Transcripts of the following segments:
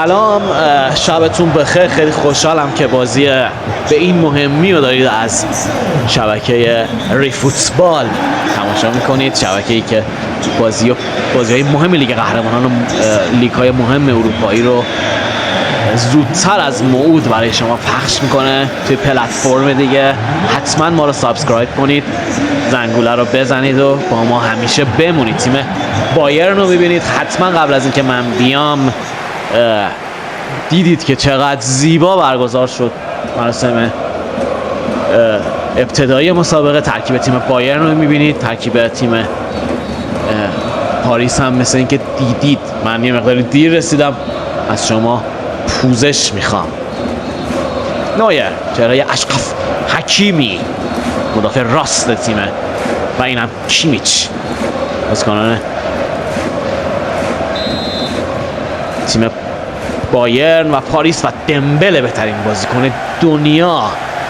سلام، شبتون بخیر. خیلی خوشحالم که بازی به این مهمی رو دارید از شبکه ری فوتبال تماشا میکنید. شبکه‌ای که بازی‌های مهم لیگ قهرمانان و لیگ‌های مهم اروپایی رو زودتر از موعود برای شما پخش میکنه توی پلتفرم دیگه. حتما ما رو سابسکرایب کنید، زنگوله رو بزنید و با ما همیشه بمونید. تیم بایرن رو ببینید. حتما قبل از اینکه من بیام دیدید که چقدر زیبا برگزار شد مراسم ابتدایی مسابقه. ترکیب تیم بایرن رو میبینید، ترکیب تیم پاریس هم مثل اینکه دیدید. من یه مقداری دیر رسیدم، از شما پوزش میخوام. نویر، چهره اشقف حکیمی، مدافع راست تیمه، و اینم کیمیچ، بازیکنان تیم بایرن و پاریس. و دمبله بهترین بازیکن دنیا،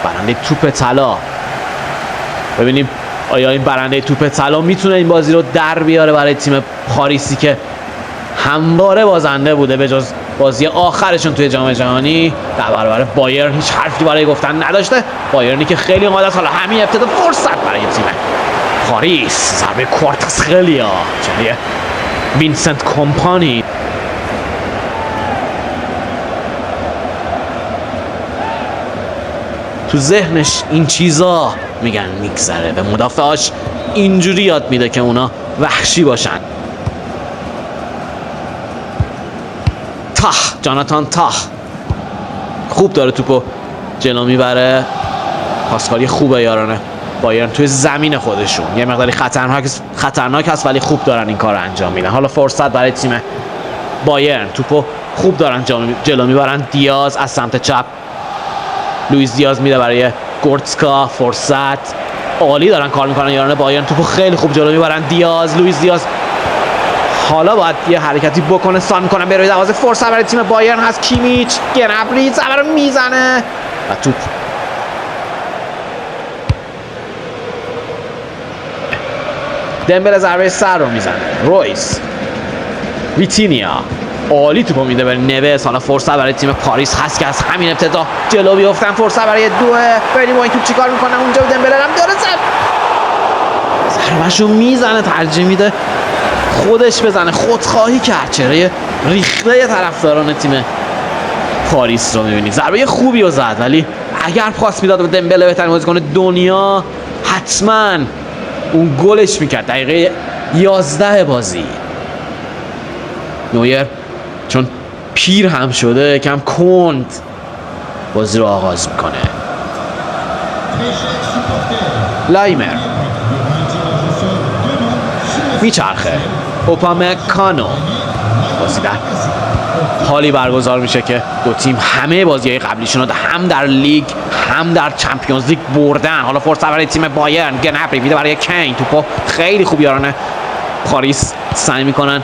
برنده توپ طلا. ببینیم آیا این برنده توپ طلا میتونه این بازی رو در بیاره برای تیم پاریسی که همواره بازنده بوده به جز بازی آخرشون توی جام جهانی. در برابر بایرن هیچ حرفی برای گفتن نداشته. بایرنی که خیلی آماده است. حالا همین ابتدا فرصت برای تیم پاریس. ضربه کوارتسخلیا، چهره وینسنت کمپانی. تو ذهنش این چیزا میگن میگذره، به مدافعاش اینجوری یاد میده که اونا وحشی باشن. جاناتان تاه خوب داره توپو جلو میبره. پاسکاری خوبه یارانه بایرن توی زمین خودشون. یه مقداری خطرناک هست ولی خوب دارن این کار رو انجام میدن. حالا فرصت برای تیم بایرن. توپو خوب دارن جلو میبرن. دیاز از سمت چپ، لوئیس دیاز میده برای گورتسکا. فرصت عالی دارن کار میکنن یارانه بایرن. توپو خیلی خوب جلو میبرن. لوئیس دیاز حالا باید یه حرکتی بکنه، سان میکنن به روی دروازه. فرصت برای تیم بایرن هست. کیمیچ، گنبری ضربه رو میزنه و توپ دمبله ضربه سر رو میزنه. رویس، ویتینیا عالی توپو میده به نویس. حالا فرصت برای تیم پاریس هست که از همین ابتدا جلو بیفتن. فرصت برای ببینیم با این توپ چیکار میکنن اونجا. دمبله هم داره ضربه‌شو میزنه، ترجیح میده خودش بزنه. خودخواهی کرد. چهره ریخته طرفداران تیم پاریس رو میبینید. ضربه خوبی رو زد ولی اگر پاس میداد به دمبله بهترین بازیکن دنیا حتما اون گلش میکرد. دقیقه 11 بازی. نویر چون پیر هم شده کم کند بازی رو آغاز میکنه. لایمر میچرخه. اوپامکانو. بازی در حالی برگزار میشه که دو تیم همه بازی‌های قبلیشون رو هم در لیگ هم در چمپیونز لیگ بردن. حالا فرصت برای تیم بایرن. گنبری میده برای کین. توپو خیلی خوب یارانه پاریس سعی میکنن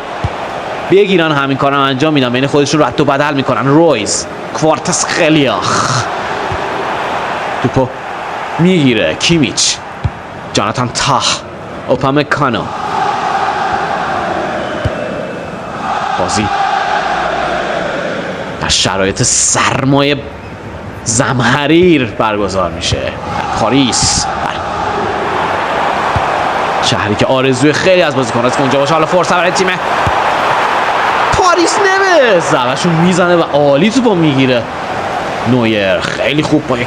بگیرن، همین کارم انجام میدن، بین خودشون رد و بدل میکنن. رویز، کوارتسخلیا توپو میگیره. کیمیچ، جاناتان تاه، اوپامکانو. بازی در شرایط سرمای زمهریر برگزار میشه در پاریس، شهری که آرزوی خیلی از بازیکن‌ها است که اونجا باشه. حالا فرصت برای تیم پاریس. نویس ضربه‌شون میزنه و عالی توپو میگیره. نویر خیلی خوب با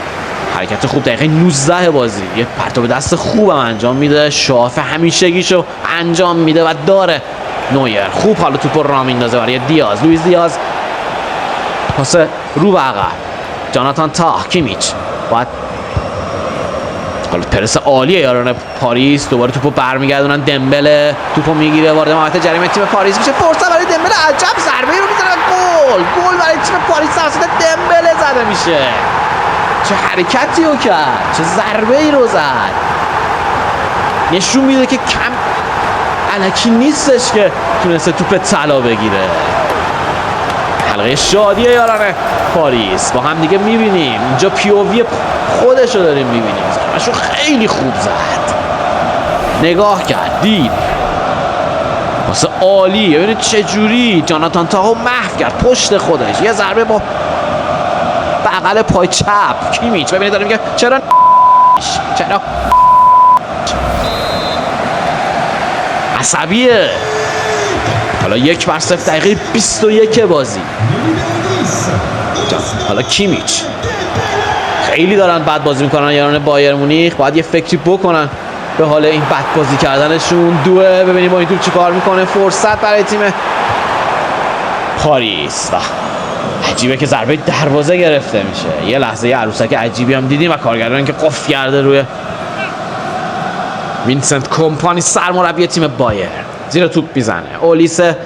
حرکت خوب دقیقه 19 بازی یه پرتاب دست خوبم انجام میده. شاف همیشگیشو انجام میده و داره نویر. خوب حالا توپو راه میندازه برای دیاز. لوئیس دیاز پاس رو به عقب. جاناتان تاه، کیمیچ. باید حالا پرس عالیه یاران پاریس. دوباره توپو برمیگردونن. دمبله توپو میگیره، وارد محوطه جریمه تیم پاریس میشه. فرصت برای دمبله، عجب ضربه‌ای رو میزنه. گل برای تیم پاریس توسط دمبله زده میشه. چه حرکتی رو کرد، چه ضربه‌ای رو زد. نشون میده که کم الکی نیستش که تونسته توپ طلا بگیره. حلقه شادی یاران پاریس با هم دیگه میبینیم. اینجا پیووی خودش رو داریم میبینیم. ضربه‌شو خیلی خوب زد. نگاه کرد، دید واسه عالی. ببینید چه جوری جاناتان تاهو محو کرد پشت خودش. یه ضربه با بغل پای چپ کیمیچ. ببینید داره میگه چرا عصبیه. حالا 1-0 دقیقه 21 بازی. حالا کیمیچ. خیلی دارن بد بازی میکنن یاران بایر مونیخ. باید یه فکری بکنن به حال این بد بازی کردنشون. دوه ببینیم با این توپ چیکار میکنه. فرصت برای تیم پاریس. عجیبه که ضربه دروازه گرفته میشه. یه لحظه یه عروسک عجیبی هم دیدیم و کارگردان که قفل کرده روی وینسنت کمپانی سرمربی تیم بایر. زیر توپ میزنه. اولیسه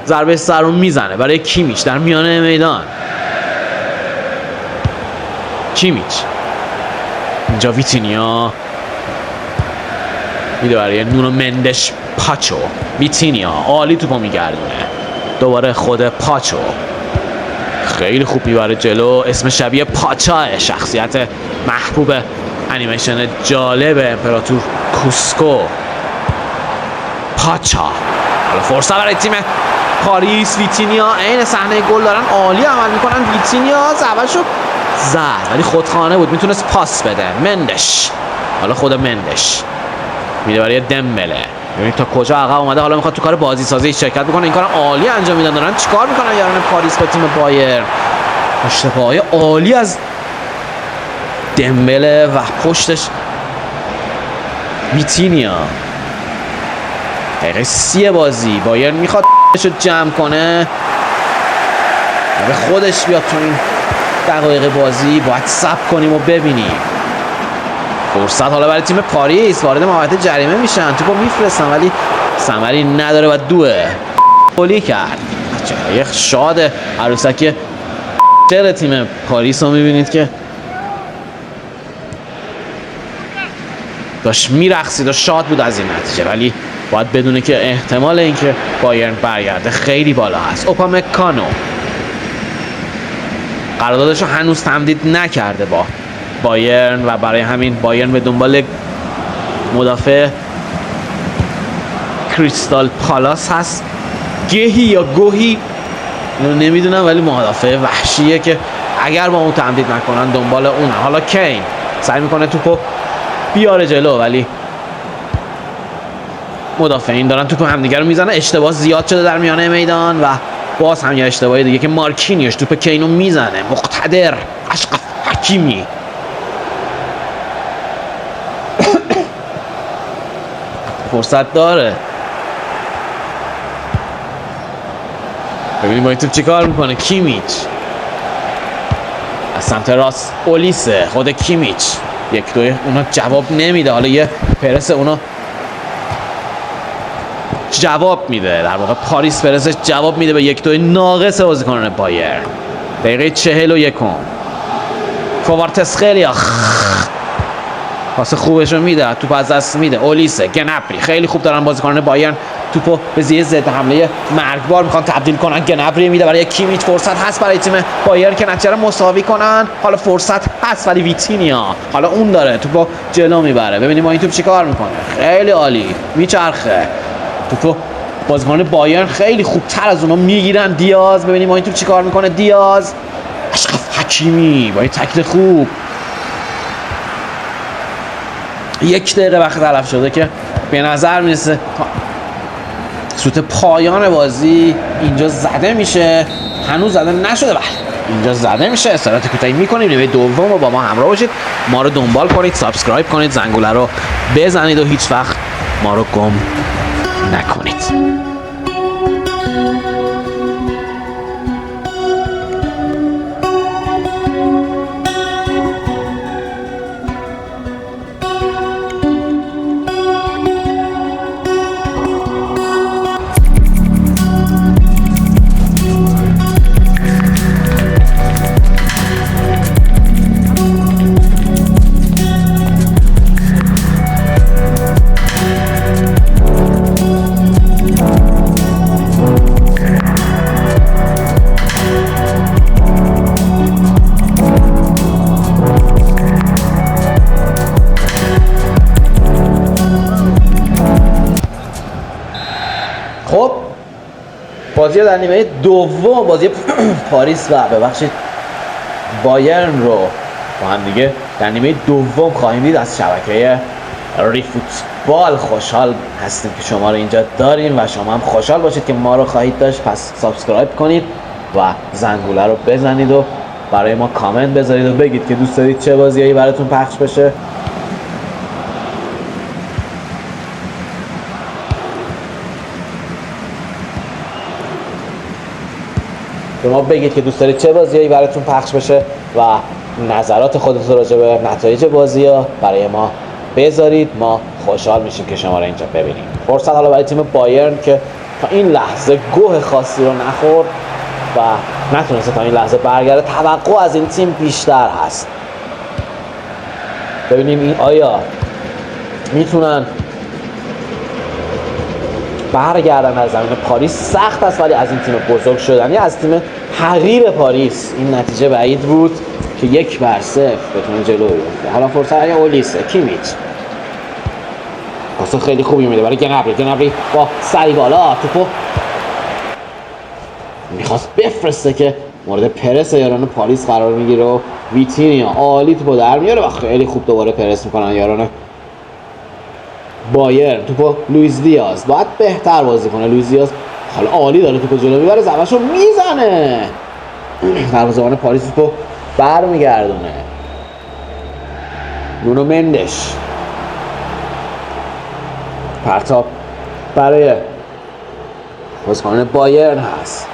ضربه سر رو میزنه برای کیمیچ در میانه میدان. کیمیچ اینجا ویتینیا میده برای نونو مندش پاچو. ویتینیا عالی توپو میگردونه. دوباره خود پاچو خیلی خوب میبره جلو. اسم شبیه پاچاه، شخصیت محبوب انیمیشن جالب امپراتور کوسکو. پاچا. حالا فرصت برای تیم پاریس. ویتینیا عین صحنه گل دارن عالی عمل میکنن. ویتینیا ضربه‌شو زد ولی خودخانه بود، میتونست پاس بده. مندش. حالا خود مندش میده برای دمبله. ببینید تا کجا عقب اومده. حالا میخواد تو کار بازی سازی شرکت بکنه. این کارم عالی انجام میدن. دارن چیکار میکنن یاران پاریس به تیم بایر. اشتباهی عالی از دمبله و پشتش ویتینیا. دقیقه 30 بازی. بایر میخواد شو جمع کنه و به خودش بیاد تو این دقایق بازی. باید صبر کنیم و ببینیم. فرصت حالا برای تیم پاریس. وارد محوطه جریمه میشن. توپو میفرستن ولی ثمری نداره و دوه گلی کرد. یه شاد عروسکی چهره تیم پاریس رو میبینید که داشت میرقصید و شاد بود از این نتیجه، ولی باید بدونه که احتمال اینکه بایرن برگرده خیلی بالا هست. اوپامکانو قراردادش رو هنوز تمدید نکرده با بایرن و برای همین بایرن به دنبال مدافع کریستال پالاس هست. گهی یا گوهی نمیدونم ولی مدافع وحشیه که اگر با اون تمدید نکنن دنبال اونه. حالا کین سعی میکنه توپو بیاره جلو ولی مدافعین دارن توپ همدیگه رو میزنن. اشتباه زیاد شده در میانه میدان و باز هم یه اشتباهی دیگه که مارکینیوش توپ کینو میزنه. مقتدر اشرف حکیمی فرصت داره. ببینیم با این توپ چیکار میکنه. کیمیچ از سمت راست. اولیسه خود کیمیچ 1-2 اونا جواب نمیده. حالا یه پرس اونا جواب میده. در واقع پاریس پرسش جواب میده به 1-2 ناقص بازیکنان بایر. دقیقه 41 کوارتسخلیا پاس خوبش رو میده. توپ از دست میده. اولیسه گنبری خیلی خوب دارن بازیکنان بایرن توپو به زیر ضد حمله مرگبار میخوان تبدیل کنن. گنبری میده برای کیمیچ. فرصت هست برای تیم بایر که نتیجه رو مساوی کنن. حالا فرصت هست ولی ویتینیا حالا اون داره توپو جلو میبره. ببینیم با این توپ چیکار میکنه. خیلی عالی میچرخه توپو. بازیکن بایرن خیلی خوبتر از اونا میگیرن. دیاز ببینیم با این توپ چیکار میکنه. دیاز. اشرف حکیمی با این تکل خوب. 1 دقیقه وقت تلف شده که به نظر میرسه سوت پایان بازی اینجا زده میشه. هنوز زده نشده. بله اینجا زده میشه. استراحت کوتاهی میکنیم. نیمه دوم رو با ما همراه باشید. ما رو دنبال کنید. سابسکرایب کنید. زنگوله رو بزنید و هیچ وقت ما رو گم نکنید. بازی در نیمه دوم بازی پاریس و ببخشید بایرن رو با هم دیگه در نیمه دوم خواهیم دید از شبکه ری فوتبال. خوشحال هستیم که شما رو اینجا داریم و شما هم خوشحال باشید که ما رو خواهید داشت. پس سابسکرایب کنید و زنگوله رو بزنید و برای ما کامنت بذارید و بگید که دوست دارید چه بازیایی براتون پخش بشه. به ما بگید که دوست دارید چه بازیایی براتون پخش بشه و نظرات خودتون راجع به نتایج بازی‌ها برای ما بذارید. ما خوشحال میشیم که شما رو اینجا ببینیم. فرصت حالا برای تیم بایرن که تا این لحظه گوه خاصی رو نخورد و نتونسته تا این لحظه برگرده. توقع از این تیم بیشتر هست. ببینیم این آیا میتونن برگردن از زمین پاریس. سخت است ولی از این تیم بزرگ شدنی، از تیم حقیر پاریس این نتیجه بعید بود که 1-0 بتونه جلو بیفته. حالا فرصت برای اولیسه کیمیچ، پاس خیلی خوبی میده برای گنبری با سری بالا توپو میخواست بفرسته که مورد پرس یاران پاریس قرار میگیره و ویتینیا عالی توپو در میاره و خیلی خوب دوباره پرس میکنن یاران بایرن. توپو لوئیس دیاز باید بهتر بازی کنه. لوئیس دیاز حالا عالی داره توپو جلو میبره، ضربه‌شو میزنه، دروازه‌بان پاریس توپو برمیگردونه. نونو مندش پرتاب برای بازیکن بایرن هست.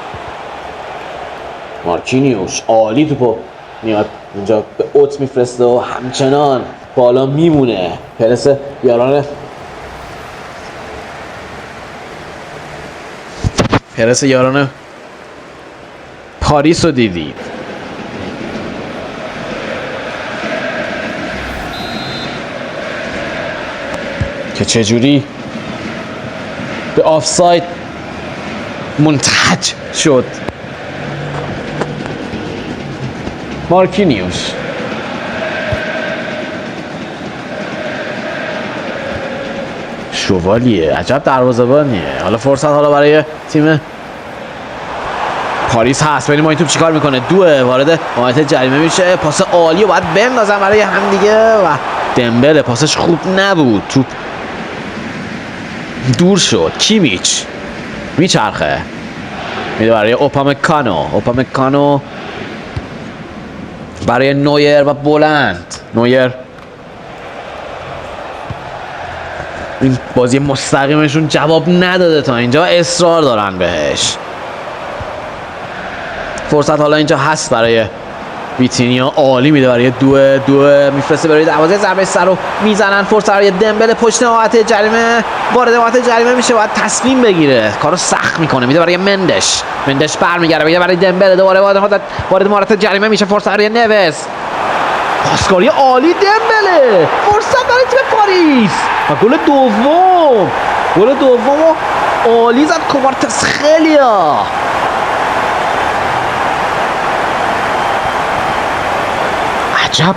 مارکینیوش عالی توپو میاد اینجا به اوت میفرسته و همچنان بالا میمونه. پرس یاران پاریس رو دیدید که چجوری به آفساید منتهج شد. مارکینیوش شوالیه، عجب دروازه‌بانیه. حالا فرصت حالا برای تیم پاریس هست. ببینیم ما این توپ چیکار میکنه. وارد محوطه جریمه میشه. پاس عالی و باید بندازن برای هم دیگه و دمبله پاسش خوب نبود. توپ دور شد. کیمیچ میچرخه میده برای اوپامکانو برای نویر و بلند. نویر این بازی مستقیمشون جواب نداده تا اینجا، اصرار دارن بهش. فرصت حالا اینجا هست برای ویتینیا، عالی میده برای دو میفرسته برای دروازه، ضربه سر رو میزنن. فرصت برای دمبله پشت محوطه جریمه، وارد محوطه جریمه میشه، باید تصمیم بگیره، کارو سخت میکنه، میده برای مندش برمیگرده، میده برای دمبله، دوباره وارد محوطه جریمه میشه. فرصت برای نوس، پاسکاری عالی دمبله، فرصت برای تیم پاریس و گل دوم عالی زد کوارتسخلیا. عجب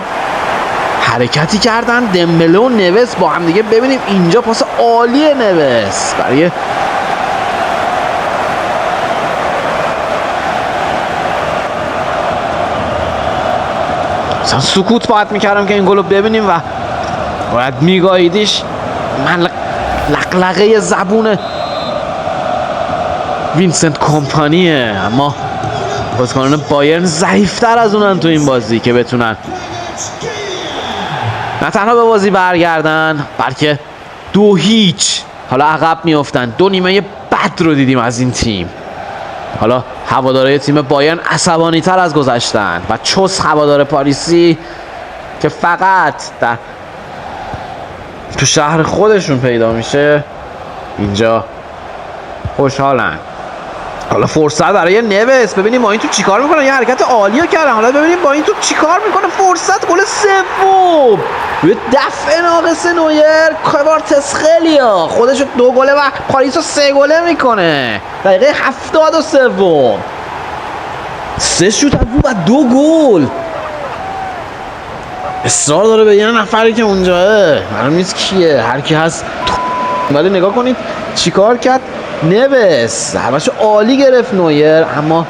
حرکتی کردن دمبله و نوس با هم دیگه. ببینیم اینجا پاس عالی نوس برای مثلا سکوت باید میکردم که این گلو ببینیم و باید میگاهیدیش. من لقلقه زبون وینسنت کمپانیه، اما بازیکنان بایرن ضعیفتر از اونن تو این بازی که بتونن نه تنها به بازی برگردن بلکه 2-0 حالا عقب میافتن. 2 نیمه بد رو دیدیم از این تیم. حالا هواداره تیم بایرن عصبانی تر از گذشتن و چوس هوادار پاریسی که فقط تو شهر خودشون پیدا میشه اینجا خوشحالن. حالا فرصت برای نوس، ببینیم با این تو چیکار میکنه، یه حرکت عالیه کردن. حالا ببینیم با این تو چیکار میکنه. فرصت گل سوم، یه دفعه ناقص نویر کوارتسخلیا خودشو 2 گله و پاریسو 3 گله میکنه. دقیقه 73 3 شوت از و 2 گل. اصرار داره به یه نفری که اونجاه، معلوم نیست کیه، هر کی هست. ولی نگاه کنید چیکار کرد، نویس ضربه‌شو عالی گرفت نویر، اما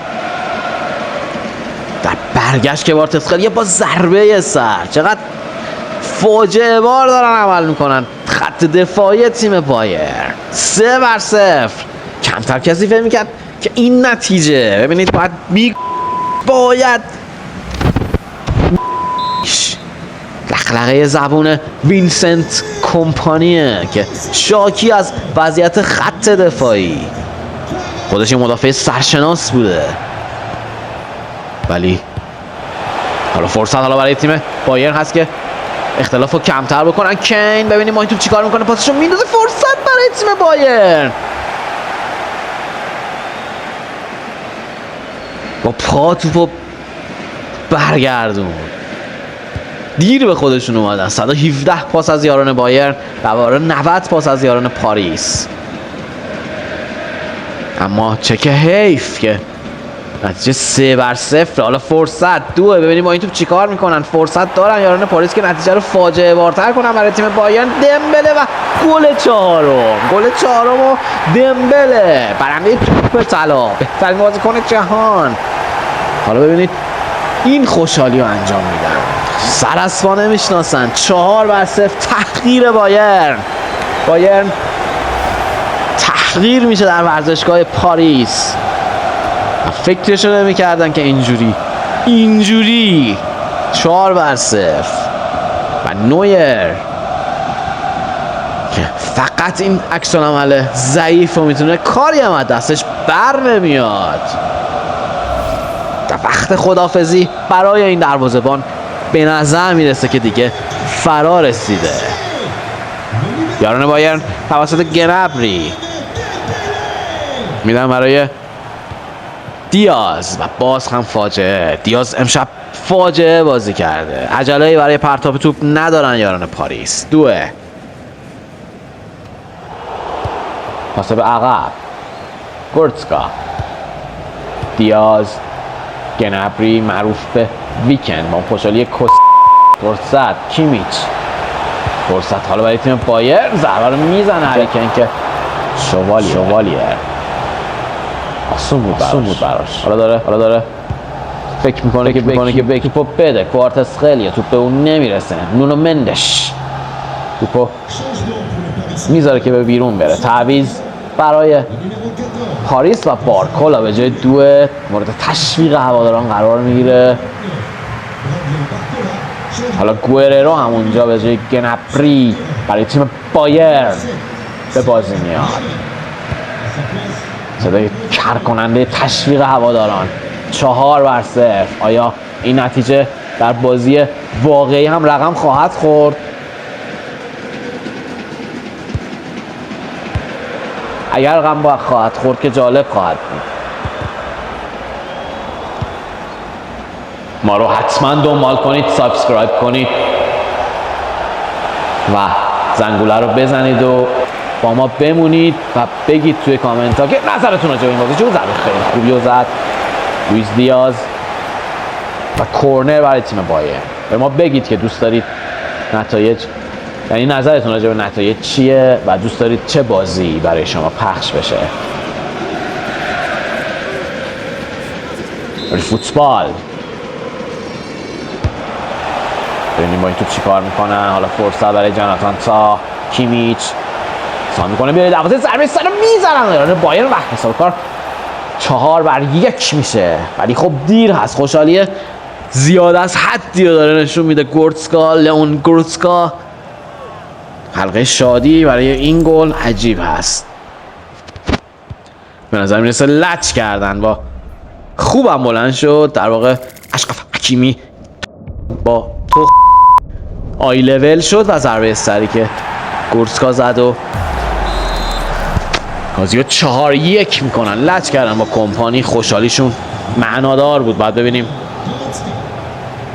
در برگشت که بارتسخلیا با ضربه سر. چقدر فاجعه بار دارن عمل میکنن خط دفاعی تیم بایر. 3-0. کمتر کسی فکر میکرد که این نتیجه، ببینید باید لخلقه زبون وینسنت کمپانیه که شاکی از وضعیت خط دفاعی. خودش یه مدافع سرشناس بوده، ولی حالا فرصت حالا برای تیم بایر هست که اختلاف رو کمتر بکنن. کین ببینیم ما این توپ چیکار میکنه، پاسشو میندازه. فرصت برای تیم بایر، با پا توپو برگردون. دیر به خودشون اومدن. 117 پاس از یاران بایر درباره 90 پاس از یاران پاریس. اما چه که حیف که نتیجه 3-0. حالا فرصت دوه، ببینیم با این توپ چیکار میکنن. فرصت دارن یاران پاریس که نتیجه رو فاجعه بارتر کنن برای تیم بایرن. دمبله و گل چهارم و دمبله برنده توپ طلا، بهترین بازیکن جهان. حالا ببینید این خوشحالی رو انجام میدن، سر از پا نمیشناسن. 4-0 تحقیر بایرن تحقیر میشه در ورزشگاه پاریس. فکرشو نمیکردن که اینجوری 4-0 و نویر فقط این عکس‌العمل ضعیف و میتونه کاری هم از دستش بر نمیاد. در وقت خداحافظی برای این دروازه‌بان به نظر میرسه که دیگه فرا رسیده. یاران بایرن توسط گنبری میدن برای دیاز و باز هم فاجعه. دیاز امشب فاجعه بازی کرده. عجله‌ای برای پرتاب توپ ندارن یاران پاریس. دوه پاس به عقب. گورتسکا، دیاز، گنبری معروف به ویکند با خوشحالی فرصت. کیمیچ فرصت حالا برای تیم بایر. ضربه رو میزنه هریکن که شوالیر آسون بود براش. حالا داره فکر میکنه که توپو بده. کوارتسخلیا توپ به اون نمیرسه. نونو مندش توپو میذاره که به بیرون بره. تعویض برای پاریس و بارکولا به جای دو مورد تشویق هواداران قرار میگیره. حالا گوئررو همونجا به جای گنبری برای تیم بایر به بازی میاد. صدای کر کننده تشویق هواداران. 4-0. آیا این نتیجه در بازی واقعی هم رقم خواهد خورد؟ اگر رقم خواهد خورد که جالب خواهد بود. ما رو حتما دنبال کنید، سابسکرایب کنید و زنگوله رو بزنید و با ما بمونید و بگید توی کامنت ها که نظرتون راجع به این بازی چه بود. خیلی خوبی رو زد لوئیس دیاز و کورنر برای تیم بایر. به ما بگید که دوست دارید نتایج، یعنی نظرتون راجع به نتایج چیه و دوست دارید چه بازی برای شما پخش بشه. فوتبال ببینیم با این توپ چی کار میکنن. حالا فرصت برای جاناتان تا. کیمیچ سان میکنه بیاره دروازه، ضربه سر رو میزنن بایر و حساب کار 4-1 میشه. ولی خب دیر هست. خوشحالی زیاد از حدی رو داره نشون میده لئون گورتسکا. حلقه شادی برای این گل عجیب هست. به نظر میرسه لچ کردن با خوبم بلند شد. در واقع اشرف حکیمی با تو آی لول شد و ضربه سری که گورتسکا زد و بازیو 4-1 میکنن. لچ کردن با کمپانی. خوشحالیشون معنادار بود. بعد ببینیم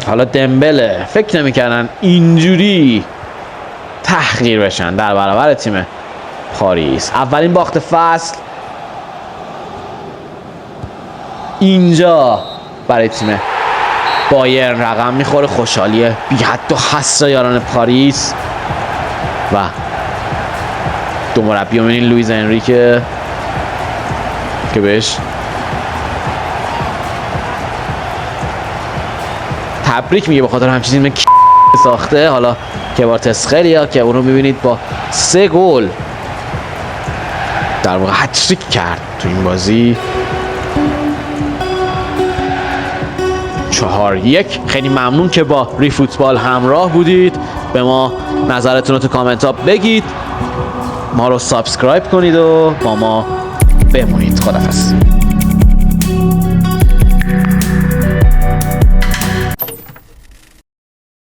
حالا دمبله. فکر نمیکردن اینجوری تحقیر بشن در برابر تیم پاریس. اولین باخت فصل اینجا برای تیم بایرن رقم میخوره. خوشحالی بی حد و حصر یاران پاریس و دو مربی ببینین لوئیس انریکه که بهش تبریک میگه به خاطر همچین تیم ساخته. حالا کواردسخلیا که اون رو میبینید با 3 گل در واقع هتریک کرد تو این بازی. 4-1. خیلی ممنون که با ری فوتبال همراه بودید. به ما نظرتون رو تو کامنت ها بگید، ما رو سابسکرایب کنید و با ما بمونید. خداحافظ.